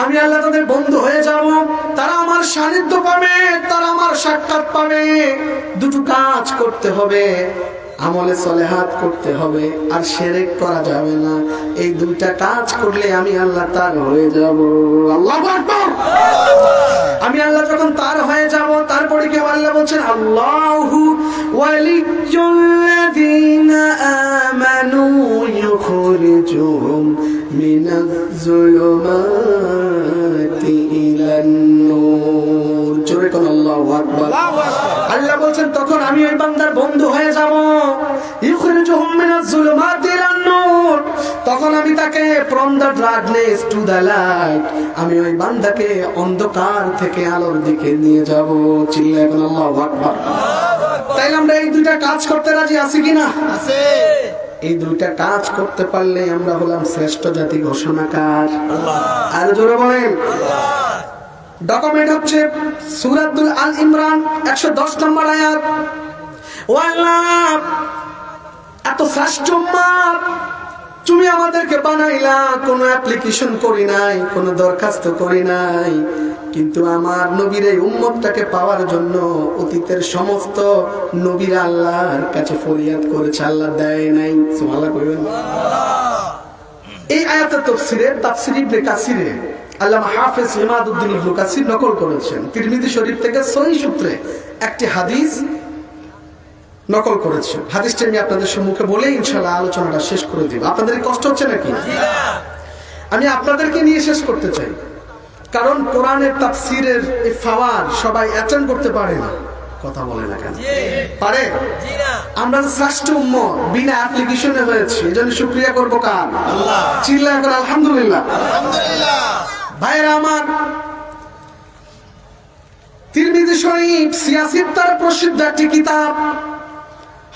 আমি আল্লাহ তাদের বন্ধু হয়ে যাব, তারা আমার সান্নিধ্য পাবে, তারা আমার সাক্ষাৎ পাবে। দুটো কাজ করতে হবে, আমলে সলেহাত করতে হবে, আর শিরক করা যাবে না। এই দুইটা কাজ করলে আমি আল্লাহ তার হয়ে যাব। আল্লাহু আকবার। আমি আল্লাহ যখন তার হয়ে যাব, তারপরে কি আল্লাহ বলছেন, আল্লাহু ওয়ালিয়্যুল্লাযীনা আমানু ইউখরিজুহুম মিনাজ-যুলুমাতি ইলান-নূর। জোরে কোন আল্লাহু আকবার। আল্লাহ বলছেন তখন আমি ওই বান্দার বন্ধু হয়ে যাব। ইউখরিজুহুম মিনাজ-যুলুমাতি ইলান-নূর। তখন আমি তাকে from the darkness to the light, আমি ওই বান্দাকে অন্ধকার থেকে আলোর দিকে নিয়ে যাব। চিল্লায় বলেন আল্লাহু আকবার। তাইলে আমরা এই দুইটা কাজ করতে রাজি আছি কিনা? আছে। এই দুইটা কাজ করতে পারলে আমরা হলাম শ্রেষ্ঠ জাতি ঘোষণাকার। আল্লাহ। আর জোরে বলেন আল্লাহ। ডকুমেন্ট হচ্ছে সূরাতুল আল ইমরান 110 নম্বর আয়াত। ও আল্লাহ, এত শ্রেষ্ঠ উম্মত তুমি আমাদেরকে বানাইলা, কোনো অ্যাপ্লিকেশন করি নাই, কোনো দরখাস্ত করি নাই, কিন্তু আমার নবীর এই উম্মতটাকে পাওয়ার জন্য অতীতের সমস্ত নবীরা আল্লাহর কাছে ফরিয়াদ করেছে, আল্লাহ দেয় নাই। সুবহানাল্লাহ কইবেন। এই আয়াতের তাফসীর ইবনে কাসিরে আল্লামা হাফেজ ইমাদউদ্দিন ইবনে কাসির নকল করেছেন। তিরমিজি শরীফ থেকে সহিহ সূত্রে একটি হাদিস নকল করেছেন। হাদিসটা আমি আপনাদের সম্মুখে বলে ইনশাআল্লাহ আলোচনাটা শেষ করে দিব। আপনাদের কষ্ট হচ্ছে নাকি? আমি আপনাদেরকে নিয়ে শেষ করতে চাই, কারণ কোরআনের তাফসীরের এই ফাওয়ার সবাই অ্যাটেন্ড করতে পারে না। কথা বলে না কেন? পারে? আমরা শ্রেষ্ঠ উম্মত বিনা অ্যাপ্লিকেশনে হয়েছে, এজন্য শুকরিয়া করব কার? আল্লাহ। চিল্লায় করে আলহামদুলিল্লাহ। আলহামদুলিল্লাহ। ভাইরা আমার, তিরমিজি শরীফ সিয়াসিত্তার প্রসিদ্ধ একটি কিতাব,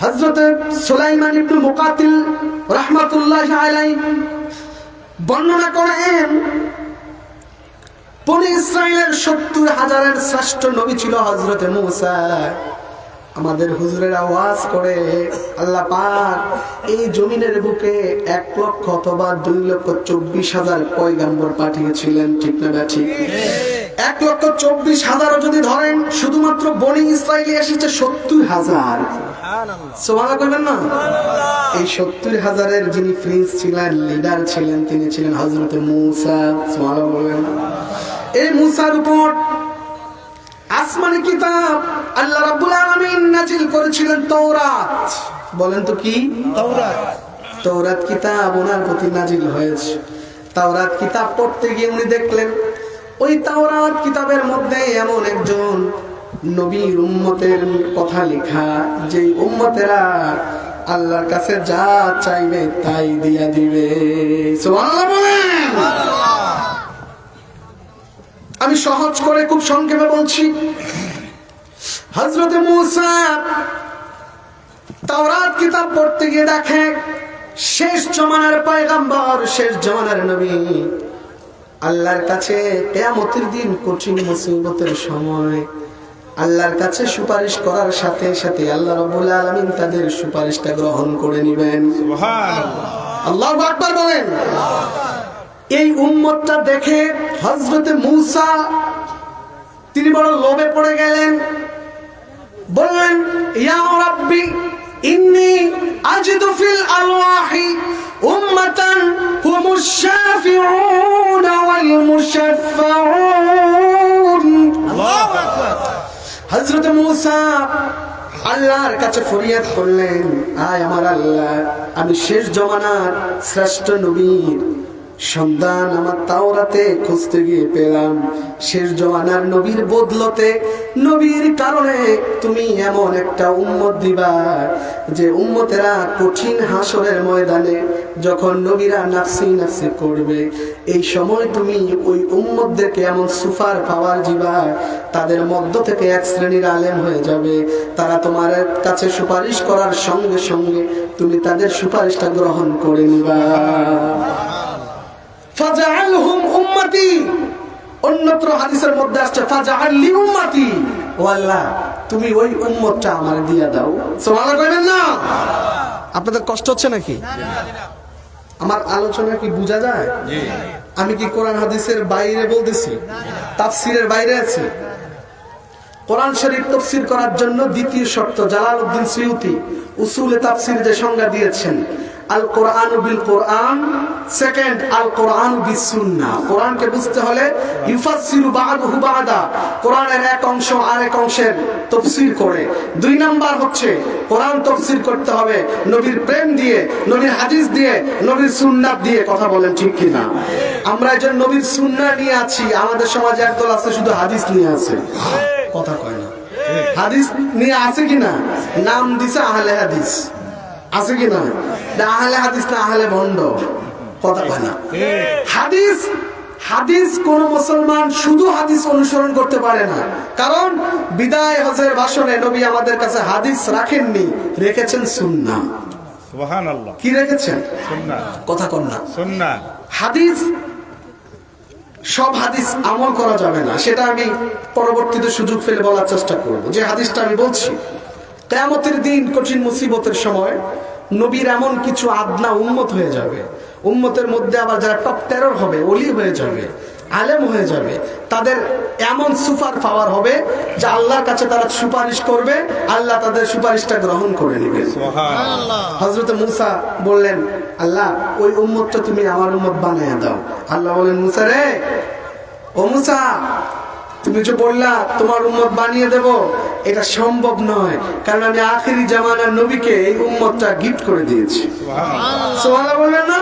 হযরত সুলাইমান ইবনে মুকাতিল রাহমাতুল্লাহি আলাইহি বর্ণনা করেন, বনি ইসরাইলের 70,000-এর শ্রেষ্ঠ নবী ছিল হযরত মূসা। আমাদের হুজুরের আওয়াজ করে আল্লাহ পাক এই জমিনের বুকে 1 লক্ষ অথবা 2,24,000 পয়গম্বর পাঠিয়েছিলেন। ঠিক না ঠিক? 1,24,000 যদি ধরেন, শুধুমাত্র বনি ইসরাইলে এসেছে 70,000। সুবহানাল্লাহ কইবেন না? এই 70,000-এর যিনি প্রিন্স ছিলেন, লিডার ছিলেন, তিনি ছিলেন হযরত মূসা। সুবহানাল্লাহ বলেন। এই মূসার উপর আসমানি কিতাব আল্লাহ রাব্বুল আলামিন নাজিল করেছিলেন তাওরাত। বলেন তো কি? তাওরাত। তাওরাত কিতাব ওনার প্রতি নাজিল হয়েছে। তাওরাত কিতাব পড়তে গিয়ে উনি দেখলেন ওই তাওরাত কিতাবের মধ্যে এমন একজন নবীর উম্মতের কথা লেখা, যে উম্মতেরা আল্লাহর কাছে যা চাইবে তাই দিয়া দিবে। সুবহানাল্লাহ বলেন। আমি সহজ করে খুব সংক্ষেপে বলছি। হযরত মূসা তাওরাত কিতাব পড়তে গিয়ে দেখে শেষ জমানার পয়গম্বর, শেষ জমানার নবী আল্লাহর কাছে কিয়ামতের দিন কঠিন মুসিবতের সময় আল্লাহর কাছে সুপারিশ করার সাথে সাথে আল্লাহ রাব্বুল আলামিন তাদের সুপারিশটা গ্রহণ করে নেবেন। সুবহানাল্লাহ। আল্লাহু আকবার বলেন। এই উম্মতটা দেখে হযরত মূসা তিনি বড় লোভে পড়ে গেলেন, বললেন, ইয়া রাব্বি ইন্নী আজিদু ফিল আলওয়াহি উম্মাতান হুমুশ শাফিউন ওয়াল মুশাফফাউন। আল্লাহু আকবার। হযরত মূসা আল্লাহর কাছে ফরিয়াদ করলেন, আয় আমার আল্লাহ, আমি শেষ জমানার শ্রেষ্ঠ নবীর সন্তান আমার তাওরাতে খুঁজতে গিয়ে পেলাম। শেষ জমানার নবীর বদলতে, নবীর কারণে তুমি এমন একটা উম্মত দিবা যে উম্মতেরা কঠিন হাসরের ময়দানে যখন নবীরা নাফসি নাফসি করবে, এই সময় তুমি ওই উম্মতদেরকে এমন সুপার পাওয়ার দিবা, তাদের মধ্য থেকে এক শ্রেণীর আলেম হয়ে যাবে, তারা তোমার কাছে সুপারিশ করার সঙ্গে সঙ্গে তুমি তাদের সুপারিশটা গ্রহণ করে নিবা। ফাজআলহুম উম্মতি। অন্যত্র হাদিসের মধ্যে আসছে ফাজআল লি উম্মতি। ও আল্লাহ, তুমি ওই উম্মতটা আমারে দিয়া দাও। সুবহানাল্লাহ কইবেন না? আপনাদের কষ্ট হচ্ছে নাকি? আমার আলোচনা কি বোঝা যায়? জি। আমি কি কোরআন হাদিসের বাইরে বলতেছি? তাফসিরের বাইরে আছে? কোরআন শরীফ তাফসীর করার জন্য দ্বিতীয় শর্ত জালালউদ্দিন সুয়ুতী উসুলে তাফসীর যে সংজ্ঞা দিয়েছেন, আল কোরআন বিল কোরআন, সেকেন্ড আল কোরআন বিস সুন্নাহ। কোরআনকে বুঝতে হলে ইউফাসসিরু বা'দুহু বা'দা, কোরআনের এক অংশ আরেক অংশের তাফসীর করে। দুই নাম্বার হচ্ছে কোরআন তাফসীর করতে হবে নবীর প্রেম দিয়ে, নবীর হাদিস দিয়ে, নবীর সুন্নাহ দিয়ে। কথা বলেন ঠিক কি না? আমরা এই যে নবীর সুন্নাহ নিয়ে আছি, আমাদের সমাজে একদল আছে শুধু হাদিস নিয়ে আছে। কথা কয় না, হাদিস নিয়ে আছে কিনা? নাম দিছে আহলে হাদিস, আছে কিনা? আহলে হাদিস না আহলে ভণ্ড। কথা কয় না। হাদিস হাদিস কোন মুসলমান শুধু হাদিস অনুসরণ করতে পারে না, কারণ বিদায় হজের ভাষণে নবী আমাদের কাছে হাদিস রাখেননি, রেখেছেন সুন্নাহ। সুবহানাল্লাহ। কি রেখেছেন? সুন্নাহ। কথা কন না। সুন্নাহ। হাদিস, সব হাদিস আমল করা যাবে না, সেটা আমি পরবর্তীতে সুযোগ পেলে বলার চেষ্টা করব। যে হাদিসটা আমি বলছি, কিয়ামতের দিন কঠিন মুসিবতের সময় নবীর এমন কিছু আদনা উম্মত হয়ে যাবে, উম্মতের মধ্যে আবার যারা টপ টেরর হবে, ওলি হয়ে যাবে, আলেম হয়ে যাবে, তাদের এমন সুপার পাওয়ার হবে যে আল্লাহর কাছে তারা সুপারিশ করবে, আল্লাহ তাদের সুপারিশটা গ্রহণ করে নেবে। সুবহানাল্লাহ। হযরত মূসা বললেন, আল্লাহ ওই উম্মতটা তুমি আমার উম্মত বানায়া দাও। আল্লাহ বলেন, মূসা রে, ও মূসা, তুমি যে বললা তোমার উম্মত বানিয়ে দেব, এটা সম্ভব নয়, কারণ আমি আখিরি জামানার নবীকে এই উম্মতটা গিফট করে দিয়েছি। সুবহানাল্লাহ বললেন না?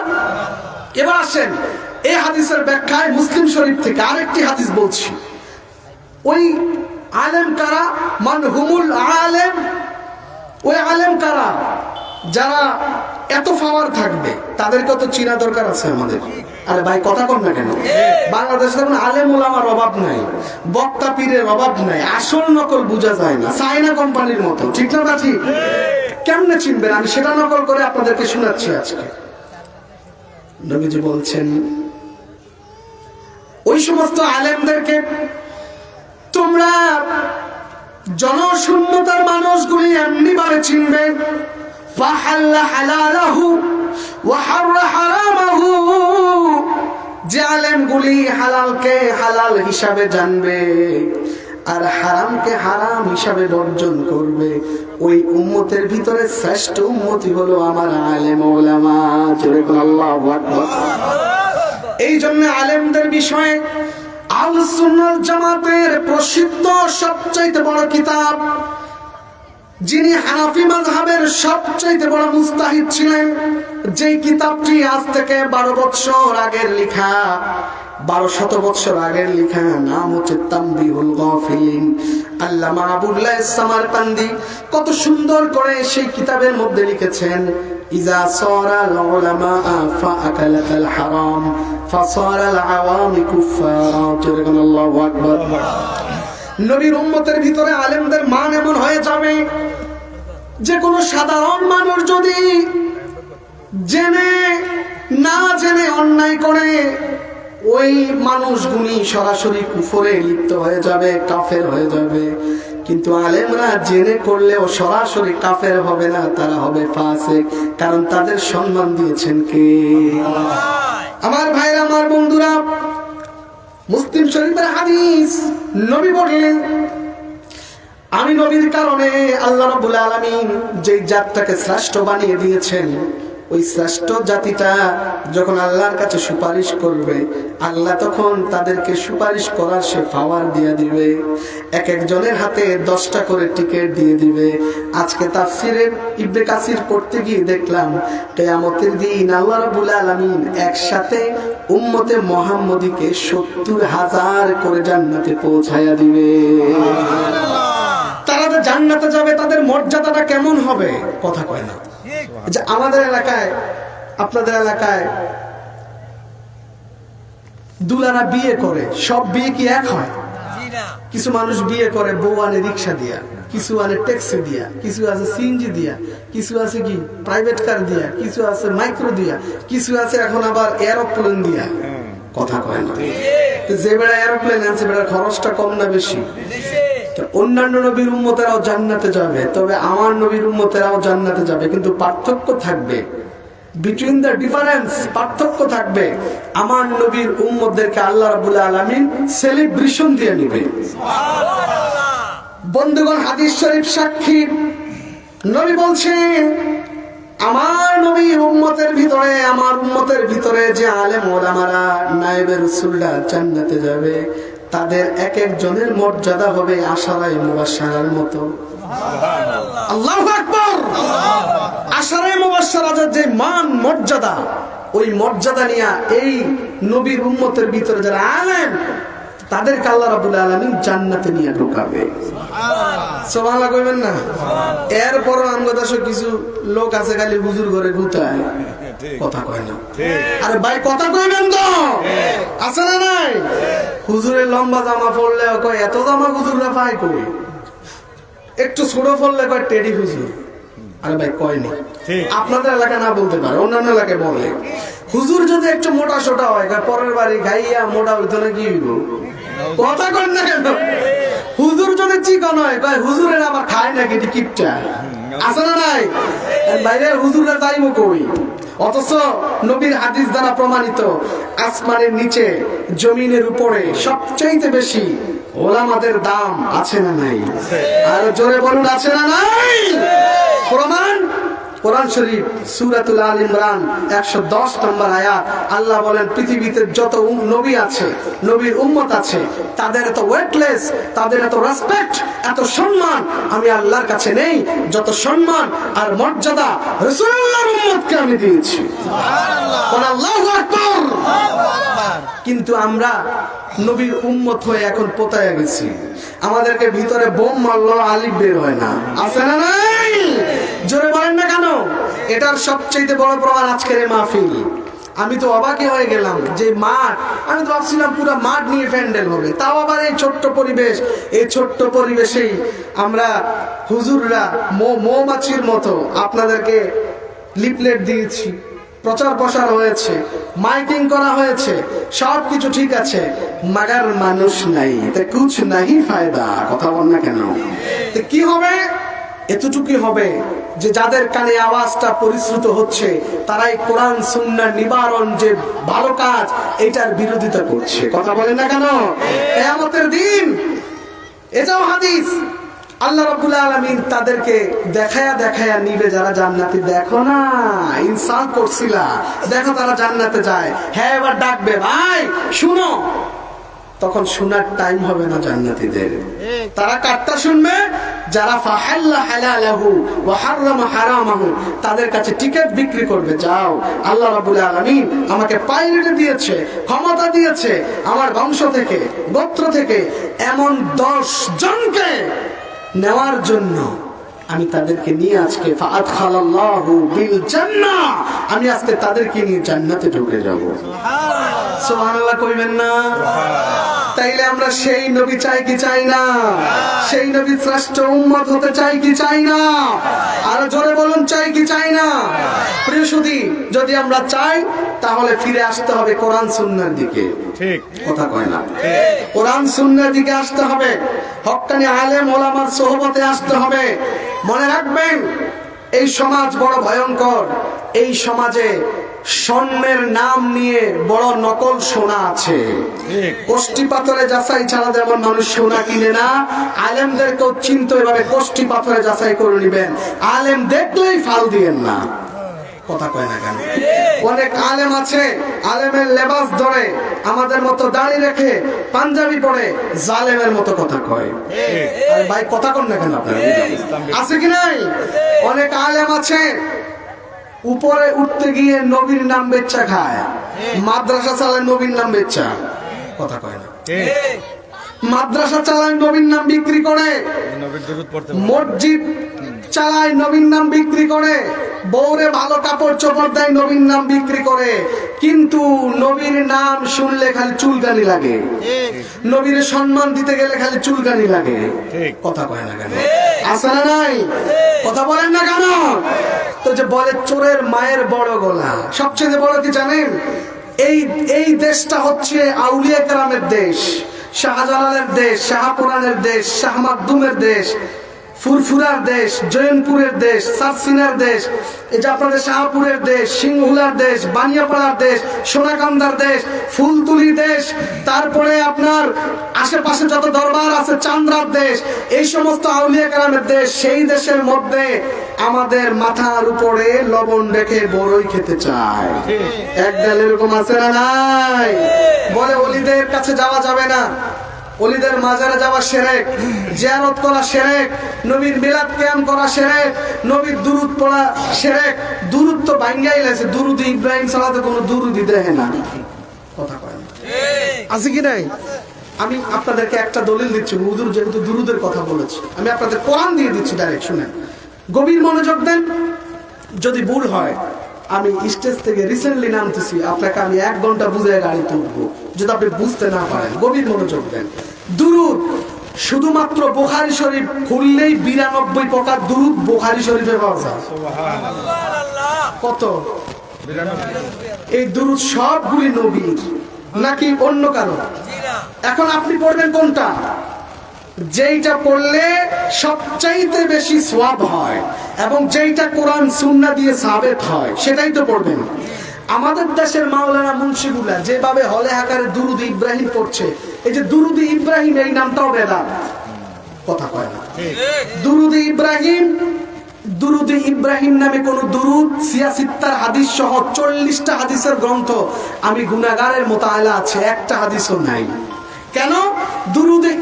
এবার আসেন এই হাদিসের ব্যাখ্যায় মুসলিম শরীফ থেকে আরেকটি হাদিস বলছি। ওই আলেম কারা? মান হুমুল আলেম। ওই আলেম কারা? যারা এত পাওয়ার থাকবে, তাদেরকে তো চিনা দরকার আছে আমাদের। আরে ভাই কথা কম না কেন? বাংলাদেশে এখন আলেম ওলামার অভাব নাই, বক্তা পীরের অভাব নাই, আসল নকল বোঝা যায় না, চায়না কোম্পানির মতো। ঠিক না? ঠিক। কেমনে চিনবেন? আমি সেটা নকল করে আপনাদেরকে শোনাচ্ছি আজকে। নবীজি বলছেন, ওই সমস্ত আলেমদেরকে তোমরা জনশূন্যতার মানুষগুলি এমনি ভাবে চিনবে, ফাহাল্লা হালালাহু ওয়া হাররা হারামাহু, যে আলেমগুলি হালালকে হালাল হিসাবে জানবে আর হারামকে হারাম হিসাবে বর্জন করবে, ওই উম্মতের ভিতরে শ্রেষ্ঠ উম্মতি হলো আমার আলেম ওলামা। জোরে বল আল্লাহু আকবার। এই জন্য আলেমদের বিষয়ে আহলুস সুন্নাহ ওয়াল জামাতের প্রসিদ্ধ সবচাইতে বড় কিতাব, যিনি হানাফি মাযহাবের সবচাইতে বড় মুস্তাহিদ ছিলেন, যেই কিতাবটি আজ থেকে 12 বছর আগের লেখা, 1200 বছর আগের লেখা, নাম হচ্ছে তামবিহুল গাফিলিন। আল্লামা আবুল্লাহ সামারকান্দি কত সুন্দর করে সেই কিতাবের মধ্যে লিখেছেন, ইজা সারাল উলামা ফাআকালাল হারাম ফাসারাল আওয়ামি কুফারা। আল্লাহু আকবার। নবীর উম্মতের ভিতরে আলেমদের মান এমন হয়ে যাবে যে কোনো সাধারণ মানুষ যদি জেনে না জেনে অন্যায় করে, ওই মানুষগুলি সরাসরি কুফরে লিপ্ত হয়ে যাবে, কাফের হয়ে যাবে। কিন্তু আলেমরা জেনে করলেও সরাসরি কাফের হবে না, তারা হবে ফাসিক, কারণ তাদের সম্মান দিয়েছেন কে? আমার ভাইরা, আমার বন্ধুরা, মুসলিম শরীফের হাদিস, নবী বললেন, আমি নবীর কারণে আল্লাহ রাব্বুল আলামিন যেই জাতটাকে শ্রেষ্ঠ বানিয়ে দিয়েছেন, ওই শ্রেষ্ঠ জাতিটা যখন আল্লাহর কাছে সুপারিশ করবে, আল্লাহ তখন তাদেরকে সুপারিশ করার সে পাওয়ার দিয়ে দিবে। এক একজনের হাতে 10টা করে টিকিট দিয়ে দিবে। আজকে তাফসিরের ইবনে কাসির পড়তে গিয়ে দেখলাম, কিয়ামতের দিন আল্লাহ রাব্বুল আলামিন একসাথে উম্মতে মুহাম্মদীকে 70,000 করে জান্নাতে পৌঁছায়া দিবে। তারা যে জান্নাতে যাবে, তাদের মর্যাদাটা কেমন হবে? কথা কয় না। যে আমাদের এলাকায়, আপনাদের এলাকায় দুলারা বিয়ে করে, সব বিয়ে কি এক হয়? কিছু মানুষ বিয়ে করে বউ আনে রিক্সা দিয়া, কিছু আনে ট্যাক্সি দিয়া, কিছু আছে সিএনজি দিয়া, কিছু আছে কি প্রাইভেট কার দিয়া, কিছু আছে মাইক্রো দিয়া, কিছু আছে এখন আবার এরোপ্লেন দিয়া। কথা কয় না। যে বেড়া এরোপ্লেন আছে, বেড়ার খরচটা কম না বেশি? অন্যান্য নবীর উম্মতেরাও জান্নাতে যাবে, তবে আমার নবীর উম্মতেরাও জান্নাতে যাবে, কিন্তু পার্থক্য থাকবে বিটুইন দ্য ডিফারেন্স, পার্থক্য থাকবে। আমার নবীর উম্মতদেরকে আল্লাহ রাব্বুল আলামিন সেলিব্রেশন দিয়ে নেবে। বন্ধুগণ, হাদিস শরীফ সাক্ষী, নবী বলছেন আমার নবীর উম্মতের ভিতরে, আমার উম্মতের ভিতরে যে আলেম ওলামারা নায়েবে রাসূলরা জান্নাতে যাবে, তাদের এক একজনের মর্যাদা হবে আশারায়ে মুবাশশারার মতো। আল্লাহু আকবার। আশারায়ে মুবাশশারাদের যে মান মর্যাদা, ওই মর্যাদা নিয়ে এই নবীর উম্মতের ভিতরে যারা আলেম, তাদেরকে আল্লাহ রাব্বুল আলামিন জান্নাতে নিয়ে ঢোকাবে। সুবহানাল্লাহ কইবেন না? এরপর আমরা দেশে কিছু লোক আছে খালি হুজুর ঘরে গুতায়, কথা কয় না। আরে ভাই কথা কইবেন তো, আছে না নাই? হুজুরের লম্বা জামা পরলে কয় এত জামা হুজুররা পায় কই, একটু ছোট পরলে কয় টেডি হুজুর। আরে ভাই কয়নি, আপনাদের এলাকা না বলতে পারে, অন্যান্য এলাকায় বলে। হুজুর যদি একটু মোটা সোটা হয়, পরের বাড়ি গাইয়া মোটা হইতো না কি হইব, কথা কন না কেন? হুজুর যদি চিকন হয়, কয় হুজুরের আবার খায় নাকি কিপটা, আছে না নাই? বাইরে হুজুররা যাইবো কই? অথচ নবীর হাদিস দ্বারা প্রমাণিত, আসমানের নিচে জমিনের উপরে সবচাইতে বেশি ওলামাদের দাম আছে না নাই? আর জোরে বলুন, আছে না নাই? প্রমাণ কোরআন শরীফ সূরাতুল আল ইমরান 110 নম্বর আয়াত। আল্লাহ বলেন পৃথিবীতে যত নবী আছে, নবীর উম্মত আছে, তাদের এত ওয়েটলেস, তাদের এত রেসপেক্ট, এত সম্মান আমি আল্লাহর কাছে নেই যত সম্মান আর মর্যাদা রাসূলুল্লাহর উম্মতকে আমি দিয়েছি। সুবহানাল্লাহ, আল্লাহু আকবার। কিন্তু আমরা নবীর উম্মত হয়ে এখন পোতায় গেছি। আমাদেরকে ভিতরে বোম মারলো, আলিফ বের হয় না, আছে না নাই? জোরে বলেন না কেন? এটার সবচেয়ে বড় প্রমাণ আজকের এই মাহফিল। আমি তো অবাকই হয়ে গেলাম যে মাঠ, আমি তো ভাবছিলাম পুরো মাঠ নিয়ে প্যান্ডেল হবে, তাও আবার এই ছোট্ট পরিবেশ। এই ছোট্ট পরিবেশেই আমরা হুজুররা মৌমাছির মতো আপনাদেরকে লিফলেট দিয়েছি, প্রচার প্রসার হয়েছে, মাইকিং করা হয়েছে, সবকিছু ঠিক আছে, মাগার মানুষ নাই, তা কুছ নাহি ফায়দা। কথা বল না কেন? কি হবে? এতটুকুই হবে যে যাদের কানে আওয়াজটা পরিশ্রুত হচ্ছে, তারাই কোরআন সুন্নাহর নিবারণ যে ভালো কাজ, এটার বিরোধিতা করছে। কথা বলেন না কেন? কিয়ামতের দিন, এটাও হাদিস, আল্লাহ রাব্বুল আলামিন তাদেরকে দেখায়া দেখায়া নিবে যারা জান্নাতি। দেখো না, ইনসাফ করছিলা, দেখো তারা জান্নাতে যায়। হ্যাঁ, এবার ডাকবে, ভাই শুনো। তখন শোনার টাইম হবে না জান্নাতীদের। তারা কাটটা শুনবে যারা ফাহাল্লা হালালাহু ওয়া হারামা হারামাহু, তাদের কাছে টিকিট বিক্রি করবে। যাও, আল্লাহ রাব্বুল আলামিন আমাকে পাইলট দিয়েছে, ক্ষমতা দিয়েছে, আমার বংশ থেকে, গোত্র থেকে এমন 10 জনকে নেওয়ার জন্য আমি তাদেরকে নিয়ে আজকে ফাআদখালাল্লাহু বিল জান্নাহ, আমি আজকে তাদেরকে নিয়ে জান্নাতে ঢুকে যাব। সুবহানাল্লাহ কইবেন না? তাইলে আমরা সেই নবী চাই কি চাই না? সেই নবী শ্রেষ্ঠ উম্মত হতে চাই কি চাই না? আর জোরে বলুন, চাই কি চাই না? প্রিয় সুধী, যদি আমরা চাই তাহলে ফিরে আসতে হবে কোরআন সুন্নাহর দিকে। ঠিক কথা কয় না? কোরআন সুন্নাহর দিকে আসতে হবে, হক্কানি আলেম ওলামার সোহবতে আসতে হবে। মনে রাখবেন, এই সমাজ বড় ভয়ঙ্কর। এই সমাজে স্বর্ণের নাম নিয়ে বড় নকল সোনা আছে। কোষ্টি পাথরে যাচাই ছাড়া যেমন মানুষ সোনা কিনে না, আলেমদেরকেও চিন্তা এভাবে কোষ্টি পাথরে যাচাই করে নিবেন। আলেম দেখলেই ফাল দিয়েন না। কথা কয় না কেন? অনেক আলেম আছে, আলেমের লেবাস ধরে আমাদের মতো দাড়ি রেখে পাঞ্জাবি পরে জালেমের মতো কথা কয়। আরে ভাই কথা কন না কেন আপনারা? আছে কি নাই? অনেক আলেম আছে উপরে উঠতে গিয়ে নবীর নাম বেচ্চা খায়, মাদ্রাসা চালায় নবীর নাম বেচ্চা। কথা কয় না? মাদ্রাসা চালায় নবীর নাম বিক্রি করে, মসজিদ চালায় নবীর নাম বিক্রি করে, বউরে ভালো কাপড় চোপড় দেয় নবীর নাম বিক্রি করে। কিন্তু নবীর নাম শুনলে খালি চুলকানি লাগে, নবীর সম্মান দিতে গেলে খালি চুলকানি লাগে। কথা কয় না কেন? আছে না নাই? কথা বলেন না কেন? তো যে বলে চোরের মায়ের বড় গলা, সবচেয়ে বড় কি জানেন? এই দেশটা হচ্ছে আউলিয়া কেরামের দেশ, শাহজালালের দেশ, শাহপুরানের দেশ, শাহ মাকদুমের দেশ, ফুরফুরার দেশ, জৈনপুরের দেশ, সারসিনার দেশ, এই যে আপনাদের শাহপুরের দেশ, সিংহুলার দেশ, বানিয়াপাড়ার দেশ, সোনাকান্দার দেশ, ফুলতুলি দেশ, তারপরে আপনার আশেপাশে যত দরবার আছে, চান্দ্রার দেশ, এই সমস্ত আউলিয়া কেরামের দেশ, সেই দেশের মধ্যে আমাদের মাথার উপরে লবণ রেখে বড়ই খেতে চায়। একদল এরকম আছে না নাই? বলে অলিদের কাছে যাওয়া যাবে না, অলিদের মাজারে যাওয়া শিরক, জিয়ারত করা শিরক, নবীর মিলাদ কিয়াম করা শিরক, নবীর দুরূদ পড়া শিরক। দুরূদ তো ভাঙ্গাই লাইছে, দুরূদ ইব্রাহিম সালাতে কোনো দুরূদই দেয় না। কথা কয় না, আছে কি নাই? আমি আপনাদেরকে একটা দলিল দিচ্ছি, হুজুর যেহেতু দুরূদের কথা বলেছে, আমি আপনাদের কোরআন দিয়ে দিচ্ছি, ডাইরেক্ট শুনেন, গভীর মনোযোগ দেন। যদি ভুল হয়, আমি স্টেজ থেকে রিসেন্টলি নামতেছি, আপনাকে আমি 1 ঘন্টা বুঝায় গাড়িতে উঠবো, যদি আপনি বুঝতে না পারেন। গভীর মনোযোগ দেন। দুরূদ শুধুমাত্র বুখারী শরীফ খুললেই 92 প্রকার দুরূদ বুখারী শরীফে পাওয়া যায়। কত? এই দুরূদ সবগুলি নবীর নাকি অন্য কারো? এখন আপনি পড়বেন কোনটা? যেইটা পড়লে সবচাইতে বেশি সওয়াব হয় এবং যেইটা কোরআন সুন্নাহ দিয়ে সাবিত হয় সেটাই তো পড়বেন। আমাদের দেশের মাওলানা মুন্সিগুলা যেভাবে হলে আকারে দুরুদ ইব্রাহিম পড়ছে, এই যে দুরুদ ইব্রাহিম এই নামটাও বেদাত। কথা কয় না? দুরুদ ইব্রাহিম, দুরুদ ইব্রাহিম নামে কোন দুরুদ 76 হাদিস সহ 40টা হাদিসের গ্রন্থ আমি গুনাহগারের মোতায়েলা আছে, একটা হাদিসও নাই। কেন? দুরুদে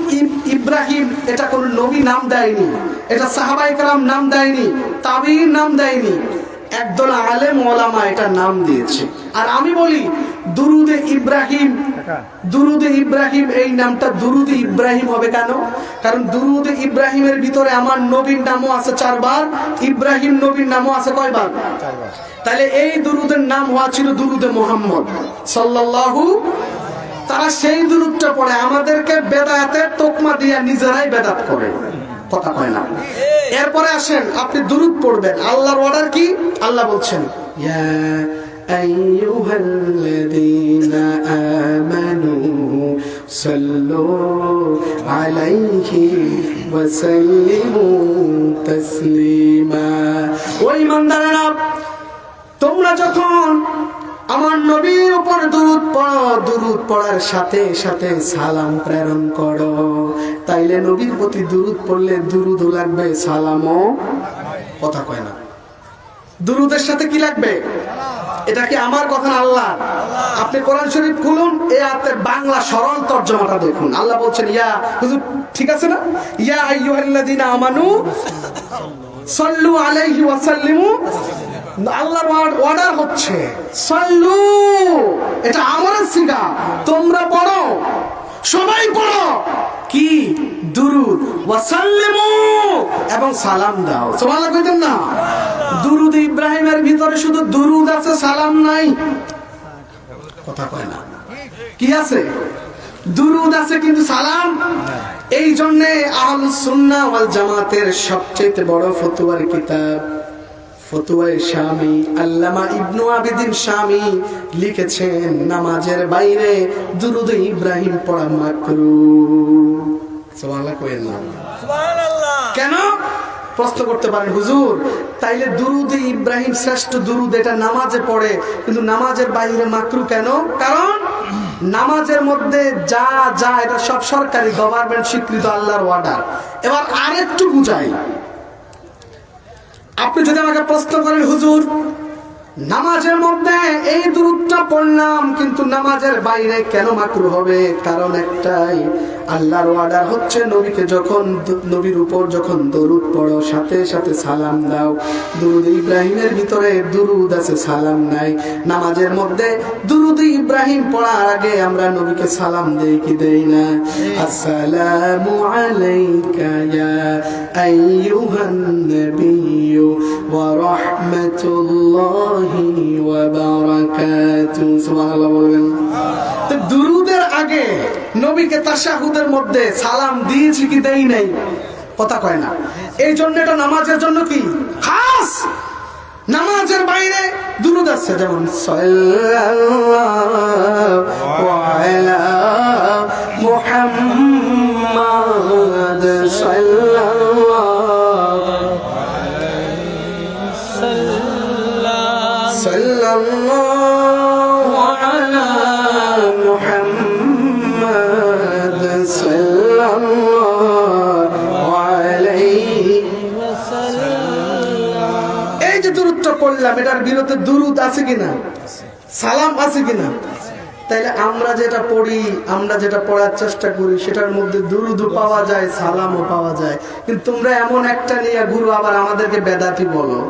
ইব্রাহিম এটা কোন নবী নাম দেয়নি, এটা সাহাবায়ে কেরাম নাম দেয়নি, তাবিঈন নাম দেয়নি, একদল আলেম ওলামা এটা নাম দিয়েছে। আর আমি বলি দুরুদে ইব্রাহিম, দুরুদে ইব্রাহিম এই নামটা দুরুদে ইব্রাহিম হবে কেন? কারণ দুরুদে ইব্রাহিমের ভিতরে আমার নবীর নামও আছে 4 বার, ইব্রাহিম নবীর নামও আছে কয়বার? 4 বার। তাহলে এই দুরুদের নাম হওয়া ছিল দুরুদে মুহাম্মদ সাল্লাল্লাহু। তারা সেই দুরূদটা পড়ে, আমাদেরকে বেদাতের তোকমা দিয়া নিজেরাই বেদাত করে। কথা কয় না? এরপরে আসেন, আপনি দুরূদ পড়বেন। আল্লাহর অর্ডার কি? আল্লাহ বলছেন, ইয়া আইয়ুহাল্লাযীনা আমানু সাল্লু আলাইহি ওয়া সাল্লিমু তাসলিমা। ওই ইমানদারেরা, তোমরা যখন আমার নবীর উপর দুরূদ পড়ো, দুরূদ পড়ার সাথে সাথে সালাম প্রেরণ করো। তাইলে নবীর প্রতি দুরূদ পড়লে দুরূদও লাগবে, সালামও। কথা কয় না? দুরূদের সাথে কি লাগবে? এটা কি আমার কথা না আল্লাহ? আপনি কোরআন শরীফ খুলুন, এই আয়াতের বাংলা সরল তরজমাটা দেখুন। আল্লাহ বলছেন, ইয়া হুজুর ঠিক আছে না? ইয়া আইয়ুহাল্লাযীনা আমানু সাল্লু আলাইহি ওয়া সাল্লিমু। আল্লাহর অর্ডার হচ্ছে সাল্লু, এটা আমার সিগা, তোমরা পড়ো, সবাই পড়ো কি? দুরূদ। ওয়া সাল্লিমু, এবং সালাম দাও। সুবহানাল্লাহ কইতেন না? দুরূদ ইব্রাহিমের ভিতরে শুধু দুরূদ আছে, সালাম নাই। কথা কয় না? কি আছে? দুরূদ আছে কিন্তু সালাম। এই জন্য আহলুস সুন্নাহ ওয়াল জামাতের সবচেয়ে বড় ফতোয়ার কিতাব ফতোয়ায়ে শামী, আল্লামা ইবনু আবিদিন শামী লিখেছেন, নামাজের বাইরে দুরূদ ইব্রাহিম পড়া মাকরুহ। সুবহানাল্লাহ কইেন না? সুবহানাল্লাহ। কেন? প্রশ্ন করতে পারেন, হুজুর তাইলে দুরূদ ইব্রাহিম শ্রেষ্ঠ দুরূদ, এটা নামাজে পড়ে, কিন্তু নামাজের বাইরে মাকরুহ কেন? কারণ নামাজের মধ্যে যা যা এটা সব সরকারি গভর্নমেন্ট স্বীকৃত আল্লাহর অর্ডার। এবার আরেকটু বুঝাই। আপনি যদি আমাকে প্রশ্ন করেন, হুজুর নামাজের মধ্যে এই দুরূদটা পড়লাম কিন্তু নামাজের বাইরে কেন মাকরুহ হবে? কারণ একটাই, আল্লাহর অর্ডার হচ্ছে নবীকে যখন, নবীর উপর যখন দরুদ পড়ো সাথে সাথে সালাম দাও। দুরূদ ইব্রাহিমের ভিতরে দুরুদ আছে, সালাম নাই। নামাজের মধ্যে দুরূদ ইব্রাহিম পড়ার আগে আমরা নবীকে সালাম দেই কি দেই না? আসসালামু আলাইকা ইয়া আইয়ুহান নাবিয়্যু ওয়া রাহমাতুল্লাহি ওয়া বারাকাতুহু। সুবহানাল্লাহ বলবেন। তো দুরূদের আগে নবীকে তাশাহুদের মধ্যে সালাম দিয়েছি কি দেই নাই? কথা কয় না? এই জন্য এটা নামাজের জন্য কি খাস। নামাজের বাইরে দুরূদ আছে, যেমন সাল্লাল্লাহু আলা মুহাম্মাদ সাল্লাল্লাহু বিরতে দুরুদ আছে কিনা, সালাম আছে কিনা? তাইলে আমরা যেটা পড়ি, আমরা যেটা পড়ার চেষ্টা করি, সেটার মধ্যে দুরুদও পাওয়া যায়, সালামও পাওয়া যায়। কিন্তু তোমরা এমন একটা নিয়ে গুরু আবার আমাদেরকে বেদাতি বলো,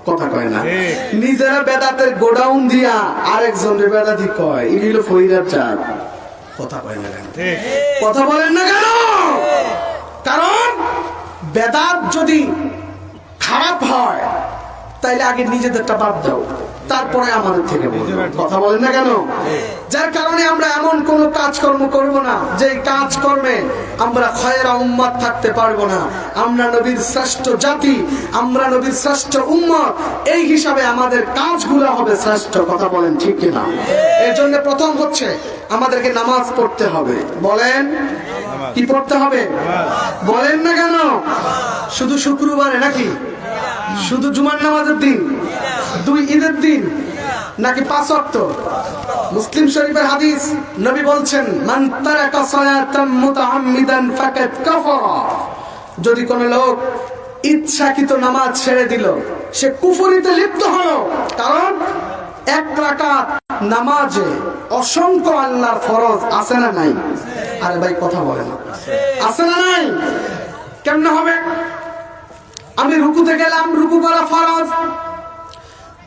কথা কয় না। নিজেরা বেদাতের গোডাউন দিয়া আরেকজনের বেদাতি কয়, এগুলো ফইরার চাঁদ। কথা কয় না কেন? কথা বলেন না কেন? কারণ বেদাত যদি খারাপ হয় তাইলে আগে নিজেদেরটা বাদ দাও, তারপরে আমাদের থেকে বলবো। কথা বলেন না কেন? যার কারণে আমরা এমন কোন কাজকর্ম করব না যে কাজকর্মে আমরা খয়রা উম্মত থাকতে পারবো না। আমরা নবীর শ্রেষ্ঠ জাতি, আমরা নবীর শ্রেষ্ঠ উম্মত, এই হিসাবে আমাদের কাজগুলো হবে শ্রেষ্ঠ। কথা বলেন ঠিক কিনা? এর জন্য প্রথম হচ্ছে আমাদেরকে নামাজ পড়তে হবে। বলেন কি পড়তে হবে? বলেন না কেন? শুধু শুক্রবারে নাকি? শুধু জুমার নামাজের দিন, 2 ঈদের দিন, নাকি 5 ওয়াক্ত? মুসলিম শরীফের হাদিস, নবী বলছেন মান তারাকা সালাতাম মুতাআম্মিদান ফাকাদ কাফারা। যদি কোন লোক ইচ্ছাকৃত নামাজ ছেড়ে দিল, সে কুফরিতে লিপ্ত হলো। কারণ 1 রাকাত নামাজে অসংখ্য আল্লাহর ফরজ আছে না নাই? আরে ভাই কথা বলে না, আছে না নাই? কেমনে হবে? আমি রুকুতে গেলাম, রুকু করা ফরজ।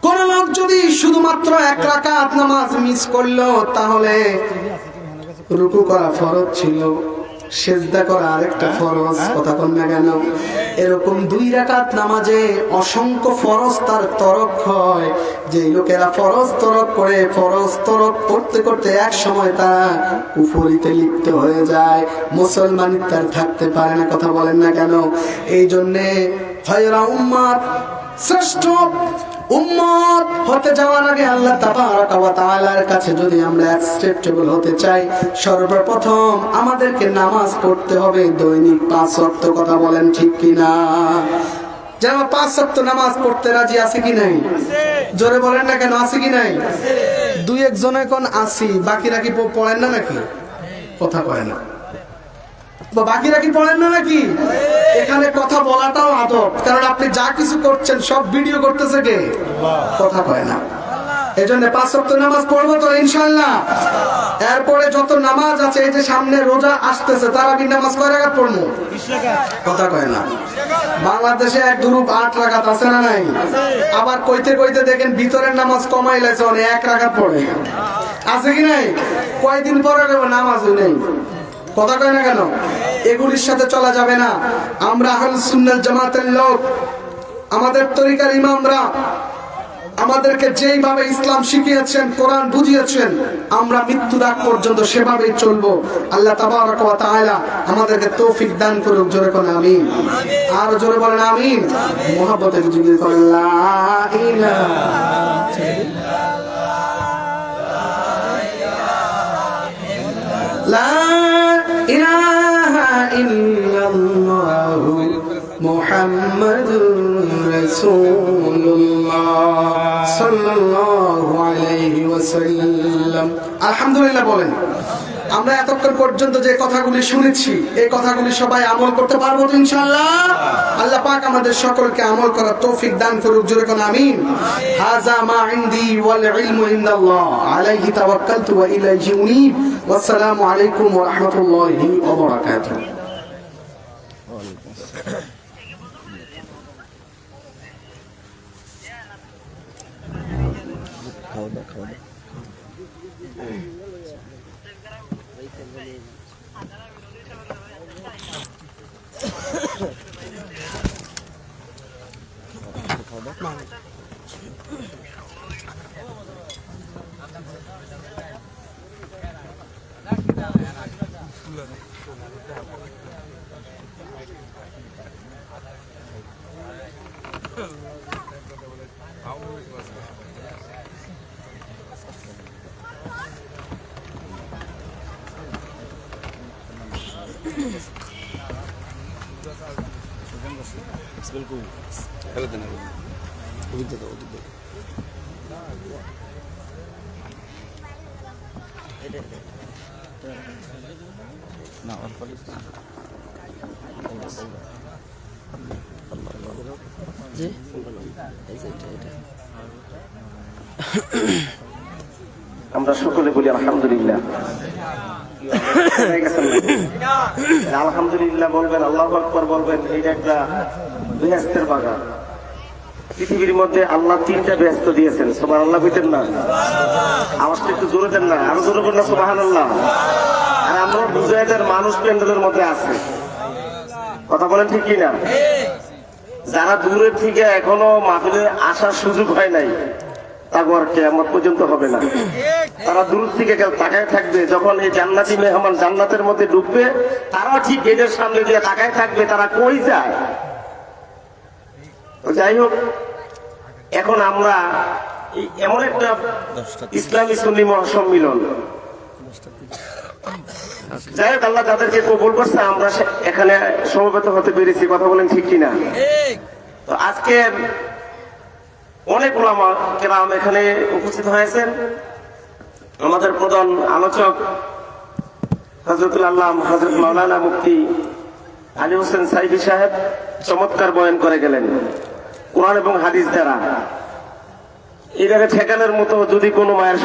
কোন লোক যদি শুধুমাত্র 1 রাকাত নামাজ মিস করলো, তাহলে রুকু করা ফরজ ছিল, সেজদা করা আরেকটা ফরজ। কথা বল না কেন? এরকম 2 রাকাত নামাজে অসংখ্য ফরজ তার তরক হয়। যে লোকেরা ফরজ তরক করে, ফরজ তরক করতে করতে এক সময় তারা কুফরিতে লিপ্ত হয়ে যায়, মুসলমানিত্ব তার থাকতে পারে না। কথা বলেন না কেন? এই জন্যে খয়রা উম্মত, শ্রেষ্ঠ উম্মত হতে যাওয়ার আগে আল্লাহ তাবারাকা ওয়া তাআলার কাছে যদি আমরা অ্যাকসেপ্টেবল হতে চাই, সর্বপ্রথম আমাদেরকে নামাজ পড়তে হবে দৈনিক 5 ওয়াক্ত। কথা বলেন ঠিক কিনা? যেন 5 ওয়াক্ত নামাজ পড়তে রাজি আছে কি নাই? জোরে বলেন না কেন? আছে কি নাই? 2-1 জনে কোন আসি, বাকিরা কি পড়েন না নাকি? কথা কয় না। বাকিরা কি পড়েন না নাকি? এখানে কথা বলাটাও আদব, কারণ আপনি যা কিছু করছেন সব ভিডিও করতেছে কে? কথা কয় না। এই জন্য 5 ওয়াক্ত নামাজ পড়বো তো ইনশাআল্লাহ। এরপরে যত নামাজ আছে, এই যে সামনে রোজা আসতেছে, তারাবির নামাজ কয় রাকাত পড়বো? কথা কয় না। বাংলাদেশে 1 দুরুপ 8 রাকাত আছে না নাই? আবার কইতে কইতে দেখেন ভিতরের নামাজ কমাই লাইছে, 1 রাকাত পড়ে। আছে কি নাই? কয়দিন পরে নামাজই নেই। কথা কয় না কেন? এগুলির সাথে চলা যাবে না। আমরা আহলুস সুন্নাত জামাতের লোক, আমাদের তরিকার ইমামরা আমাদেরকে যেইভাবে ইসলাম শিখিয়েছেন, কোরআন বুঝিয়েছেন, আমরা মৃত্যুর আগ পর্যন্ত সেভাবেই চলবো। আল্লাহ তাবারাকা ওয়া তাআলা আমাদেরকে তৌফিক দান করুক। জোরে বলেন আমিন। আর জোরে বলেন আমিন। মুহাব্বতে জিকির করেন লা ইলাহা ইলাহা ইল্লাল্লাহু মুহাম্মাদুর রাসূলুল্লাহ সাল্লাল্লাহু আলাইহি ওয়াসাল্লাম। আলহামদুলিল্লাহ বলেন। আমরা এতক্ষণ পর্যন্ত যে কথাগুলি শুনেছি, এই কথাগুলি সবাই আমল করতে পারবো তো ইনশাআল্লাহ? আল্লাহ পাক আমাদের সকলকে আমল করার তৌফিক দান করুক। জোরে কোন আমিন। হাযা মা ইনদি ওয়াল ইলমু ইনদাল্লাহ আলাইহি তাওয়াক্কালতু ওয়া ইলাইহি উনীব। ওয়াসসালামু আলাইকুম ওয়া রাহমাতুল্লাহি ওয়া বারাকাতুহু। না আমরা সকলে বলি আলহামদুলিল্লাহ। আলহামদুলিল্লাহ বলবেন, আল্লাহু আকবার বলবেন। এইটা একটা বেহেশতের বাগান। পৃথিবীর মধ্যে আল্লাহ 3টা বেহেশত দিয়েছেন। সুবহানাল্লাহ কইতেন না? আওয়াজটা একটু জোরে দেন না, আরো জোরে বলেন না সুবহানাল্লাহ। আর আমরা বুঝাইদের মানুষ প্যান্ডেলের মধ্যে আছে, কথা বলেন ঠিক কিনা? যারা দূরের থেকে এখনো মাহফিলে আসার সুযোগ হয় নাই, তারপর কিয়ামত পর্যন্ত হবে না। তারা দূর থেকে তাকায় থাকবে, যখন এই জান্নাতি মেহমান জান্নাতের মধ্যে ঢুকবে, তারাও ঠিক গেটের সামনে দিয়ে তাকায় থাকবে, তারা কই যায়। যাই হোক, এখন আমরা এমন একটা ইসলামী সুন্নি মহাসম্মিলন, যাই হোক আল্লাহ তাদেরকে কবুল করছে, আমরা এখানে সমবেত হতে পেরেছি, কথা বলেন ঠিক কিনা? তো আজকে অনেক ওলামা কেরাম এখানে উপস্থিত হয়েছেন। আমাদের প্রধান আলোচক হযরতুল আল্লাম হযরত মাওলানা মুফতি আলী হোসেন সাইফি সাহেব চমৎকার বয়ান করে গেলেন কোরআন এবং হাদিস দ্বারা। এটাকে ঠেকানোর মতো যদি কোনো মায়ের